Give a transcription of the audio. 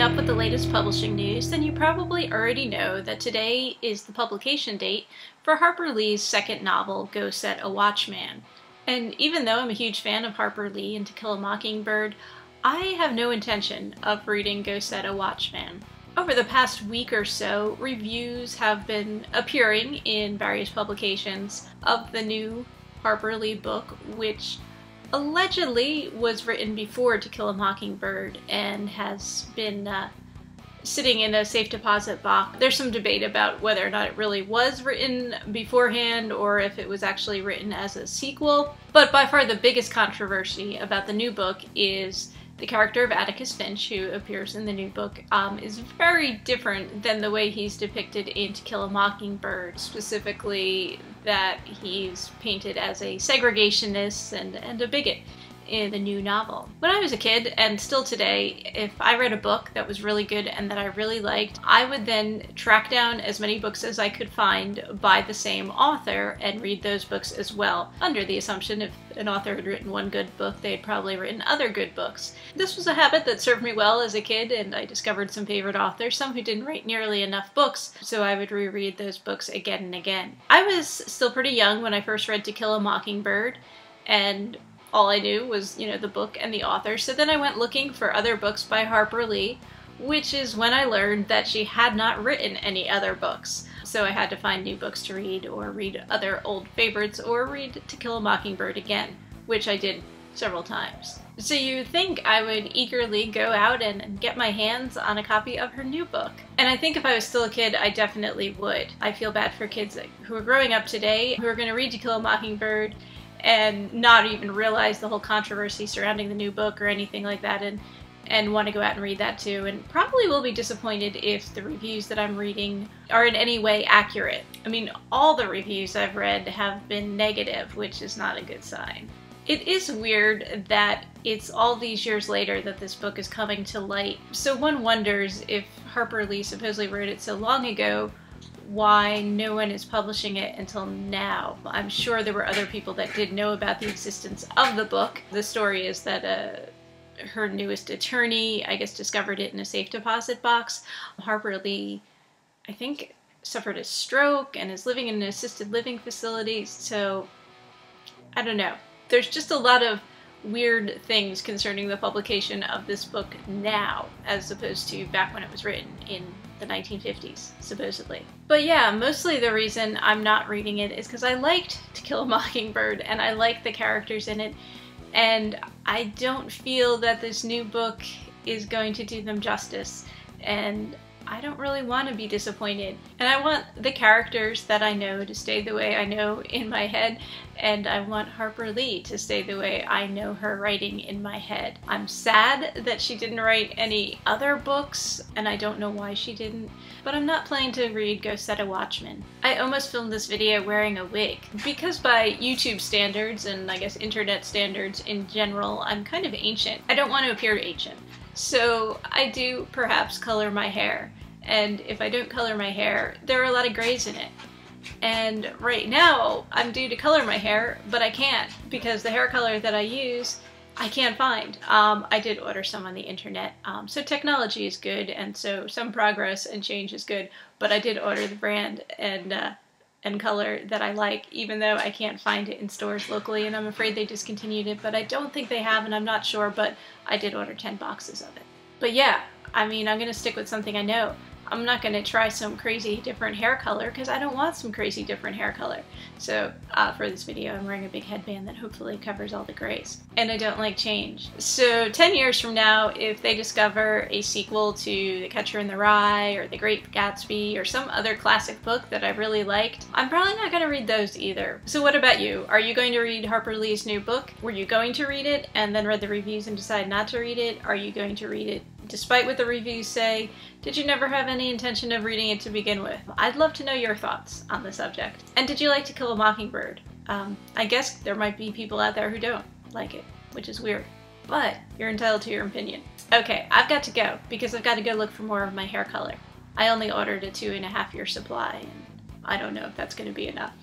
up with the latest publishing news, then you probably already know that today is the publication date for Harper Lee's second novel, Go Set a Watchman. And even though I'm a huge fan of Harper Lee and To Kill a Mockingbird, I have no intention of reading Go Set a Watchman. Over the past week or so, reviews have been appearing in various publications of the new Harper Lee book, which allegedly was written before To Kill a Mockingbird and has been sitting in a safe deposit box. There's some debate about whether or not it really was written beforehand or if it was actually written as a sequel. But by far the biggest controversy about the new book is the character of Atticus Finch, who appears in the new book, is very different than the way he's depicted in To Kill a Mockingbird, specifically that he's painted as a segregationist and a bigot in the new novel. When I was a kid, and still today, if I read a book that was really good and that I really liked, I would then track down as many books as I could find by the same author and read those books as well, under the assumption if an author had written one good book, they'd probably written other good books. This was a habit that served me well as a kid, and I discovered some favorite authors, some who didn't write nearly enough books, so I would reread those books again and again. I was still pretty young when I first read To Kill a Mockingbird, and all I knew was, the book and the author. So then I went looking for other books by Harper Lee, which is when I learned that she had not written any other books. So I had to find new books to read, or read other old favorites, or read To Kill a Mockingbird again, which I did several times. So you'd think I would eagerly go out and get my hands on a copy of her new book. And I think if I was still a kid, I definitely would. I feel bad for kids who are growing up today, who are going to read To Kill a Mockingbird and not even realize the whole controversy surrounding the new book or anything like that, and want to go out and read that too, and probably will be disappointed if the reviews that I'm reading are in any way accurate. I mean, all the reviews I've read have been negative, which is not a good sign. It is weird that it's all these years later that this book is coming to light, so one wonders if Harper Lee supposedly wrote it so long ago, why no one is publishing it until now. I'm sure there were other people that did know about the existence of the book. The story is that her newest attorney, I guess, discovered it in a safe deposit box. Harper Lee, I think, suffered a stroke and is living in an assisted living facility, so I don't know. There's just a lot of weird things concerning the publication of this book now, as opposed to back when it was written in the 1950s, supposedly. But yeah, mostly the reason I'm not reading it is because I liked To Kill a Mockingbird, and I like the characters in it, and I don't feel that this new book is going to do them justice, and I don't really want to be disappointed. And I want the characters that I know to stay the way I know in my head, and I want Harper Lee to stay the way I know her writing in my head. I'm sad that she didn't write any other books, and I don't know why she didn't, but I'm not planning to read Go Set a Watchman. I almost filmed this video wearing a wig, because by YouTube standards, and I guess internet standards in general, I'm kind of ancient. I don't want to appear ancient. So I do perhaps color my hair, and if I don't color my hair, there are a lot of grays in it. And right now I'm due to color my hair, but I can't because the hair color that I use I can't find. I did order some on the internet, so technology is good, and so some progress and change is good, but I did order the brand and color that I like, even though I can't find it in stores locally, and I'm afraid they discontinued it, but I don't think they have, and I'm not sure, but I did order 10 boxes of it. But yeah, I mean, I'm gonna stick with something I know. I'm not gonna try some crazy different hair color because I don't want some crazy different hair color. So for this video, I'm wearing a big headband that hopefully covers all the grays. And I don't like change. So 10 years from now, if they discover a sequel to The Catcher in the Rye or The Great Gatsby or some other classic book that I really liked, I'm probably not gonna read those either. So what about you? Are you going to read Harper Lee's new book? Were you going to read it and then read the reviews and decide not to read it? Are you going to read it despite what the reviews say? Did you never have any intention of reading it to begin with? I'd love to know your thoughts on the subject. And did you like To Kill a Mockingbird? I guess there might be people out there who don't like it, which is weird, but you're entitled to your opinion. Okay, I've got to go because I've got to go look for more of my hair color. I only ordered a 2.5 year supply, and I don't know if that's going to be enough.